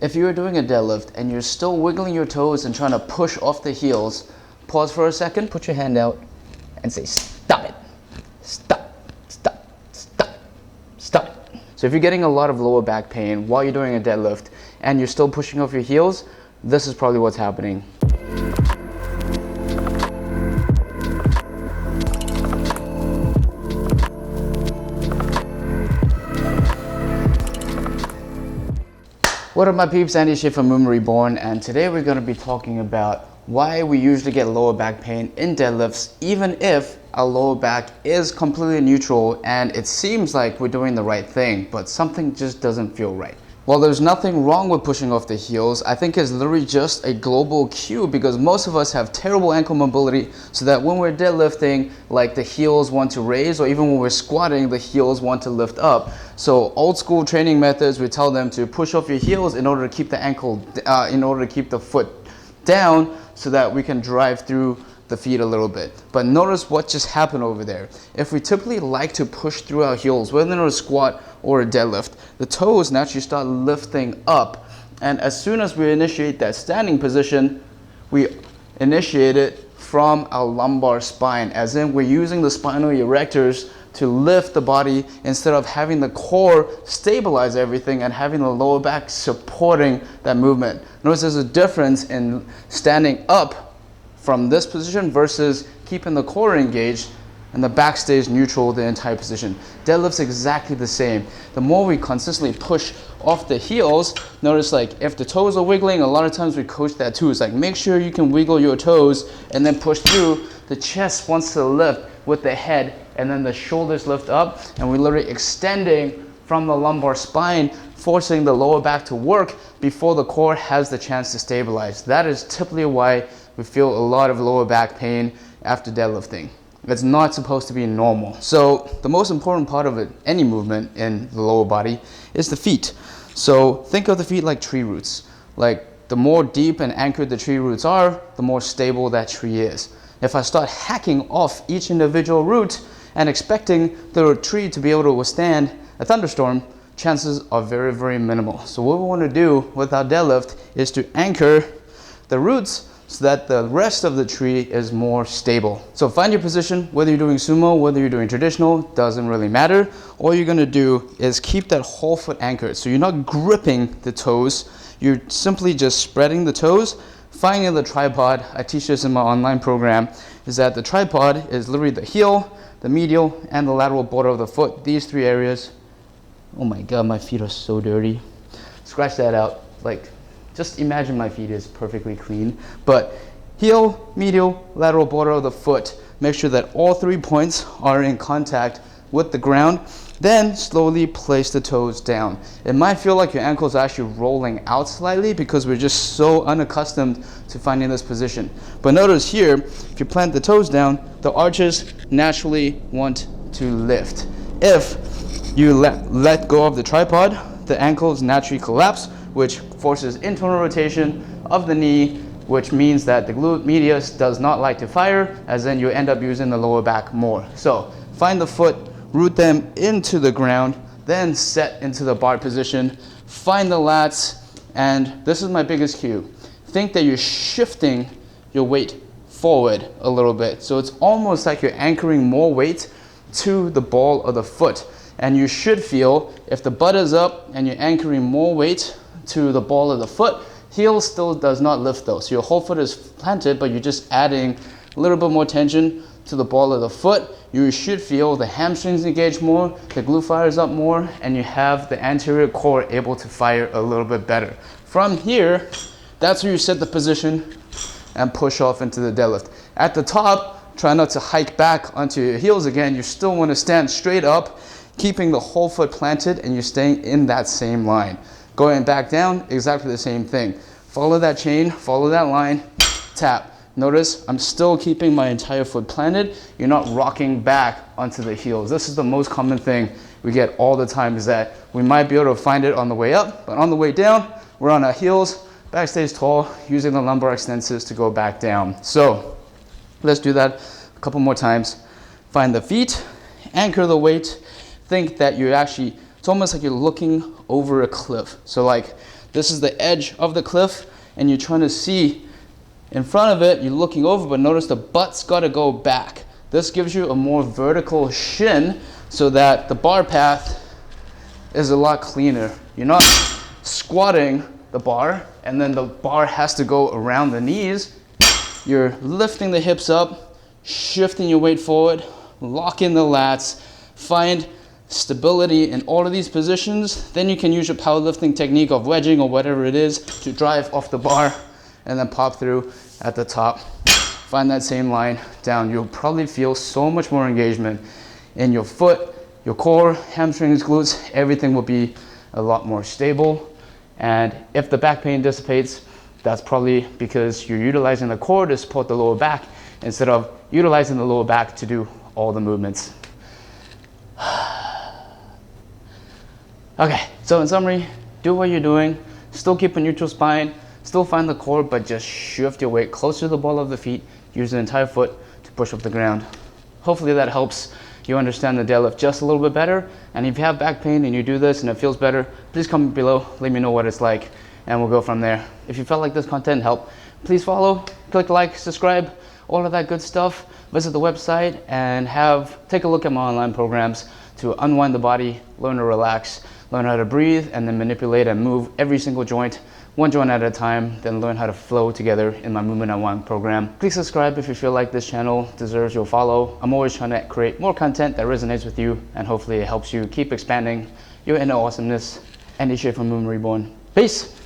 If you're doing a deadlift and you're still wiggling your toes and trying to push off the heels, pause for a second, put your hand out and say, stop it. Stop, stop, stop, stop. So if you're getting a lot of lower back pain while you're doing a deadlift and you're still pushing off your heels, this is probably what's happening. What up my peeps, Andy Shea from Moon Reborn, and today we're going to be talking about why we usually get lower back pain in deadlifts even if our lower back is completely neutral and it seems like we're doing the right thing, but something just doesn't feel right. Well, there's nothing wrong with pushing off the heels. I think it's literally just a global cue because most of us have terrible ankle mobility, so that when we're deadlifting, like the heels want to raise, or even when we're squatting, the heels want to lift up. So old school training methods, we tell them to push off your heels in order to keep the ankle, in order to keep the foot down so that we can drive through the feet a little bit. But notice what just happened over there. If we typically like to push through our heels, whether in a squat or a deadlift, the toes naturally start lifting up. And as soon as we initiate that standing position, we initiate it from our lumbar spine, as in we're using the spinal erectors to lift the body instead of having the core stabilize everything and having the lower back supporting that movement. Notice there's a difference in standing up from this position versus keeping the core engaged and the back stays neutral the entire position. Deadlift's exactly the same. The more we consistently push off the heels, notice like if the toes are wiggling, a lot of times we coach that too. It's like make sure you can wiggle your toes and then push through. The chest wants to lift with the head and then the shoulders lift up, and we're literally extending from the lumbar spine, forcing the lower back to work before the core has the chance to stabilize. That is typically why we feel a lot of lower back pain after deadlifting. It's not supposed to be normal. So the most important part of it, any movement in the lower body, is the feet. So think of the feet like tree roots. Like the more deep and anchored the tree roots are, the more stable that tree is. If I start hacking off each individual root and expecting the tree to be able to withstand a thunderstorm, chances are very, very minimal. So what we want to do with our deadlift is to anchor the roots so that the rest of the tree is more stable. So find your position, whether you're doing sumo, whether you're doing traditional, doesn't really matter. All you're gonna do is keep that whole foot anchored. So you're not gripping the toes, you're simply just spreading the toes. Finding the tripod, I teach this in my online program, is that the tripod is literally the heel, the medial, and the lateral border of the foot. These three areas. Oh my God, my feet are so dirty. Scratch that out. Like, just imagine my feet is perfectly clean. But heel, medial, lateral border of the foot. Make sure that all 3 points are in contact with the ground. Then slowly place the toes down. It might feel like your ankles are actually rolling out slightly because we're just so unaccustomed to finding this position. But notice here, if you plant the toes down, the arches naturally want to lift. If you let go of the tripod, the ankles naturally collapse, which forces internal rotation of the knee, which means that the glute medius does not like to fire, as then you end up using the lower back more. So find the foot, root them into the ground, then set into the bar position. Find the lats, and this is my biggest cue. Think that you're shifting your weight forward a little bit. So it's almost like you're anchoring more weight to the ball of the foot. And you should feel, if the butt is up and you're anchoring more weight to the ball of the foot, heel still does not lift though. So your whole foot is planted, but you're just adding a little bit more tension to the ball of the foot. You should feel the hamstrings engage more, the glute fires up more, and you have the anterior core able to fire a little bit better. From here, that's where you set the position and push off into the deadlift. At the top, try not to hike back onto your heels again. You still want to stand straight up, keeping the whole foot planted, and you're staying in that same line. Going back down, exactly the same thing. Follow that chain, follow that line, tap. Notice I'm still keeping my entire foot planted. You're not rocking back onto the heels. This is the most common thing we get all the time, is that we might be able to find it on the way up, but on the way down, we're on our heels, back stays tall, using the lumbar extensors to go back down. So let's do that a couple more times. Find the feet, anchor the weight. Think that you're actually, it's almost like you're looking over a cliff. So like This is the edge of the cliff, and you're trying to see in front of it, you're looking over, but notice the butt's got to go back. This gives you a more vertical shin so that the bar path is a lot cleaner. You're not squatting the bar, and then the bar has to go around the knees. You're lifting the hips up, shifting your weight forward, lock in the lats, find stability in all of these positions. Then you can use your powerlifting technique of wedging or whatever it is to drive off the bar and then pop through at the top. Find that same line down. You'll probably feel so much more engagement in your foot, your core, hamstrings, glutes. Everything will be a lot more stable. And if the back pain dissipates, that's probably because you're utilizing the core to support the lower back instead of utilizing the lower back to do all the movements. Okay, so in summary, do what you're doing, still keep a neutral spine, still find the core, but just shift your weight closer to the ball of the feet, use the entire foot to push up the ground. Hopefully that helps you understand the deadlift just a little bit better. And if you have back pain and you do this and it feels better, please comment below, let me know what it's like, and we'll go from there. If you felt like this content helped, please follow, click like, subscribe, all of that good stuff. Visit the website and take a look at my online programs to unwind the body, learn to relax, learn how to breathe, and then manipulate and move every single joint, one joint at a time, then learn how to flow together in my Movement Unwind program. Please subscribe if you feel like this channel deserves your follow. I'm always trying to create more content that resonates with you, and hopefully it helps you keep expanding your inner awesomeness. And shape from Movement Reborn. Peace!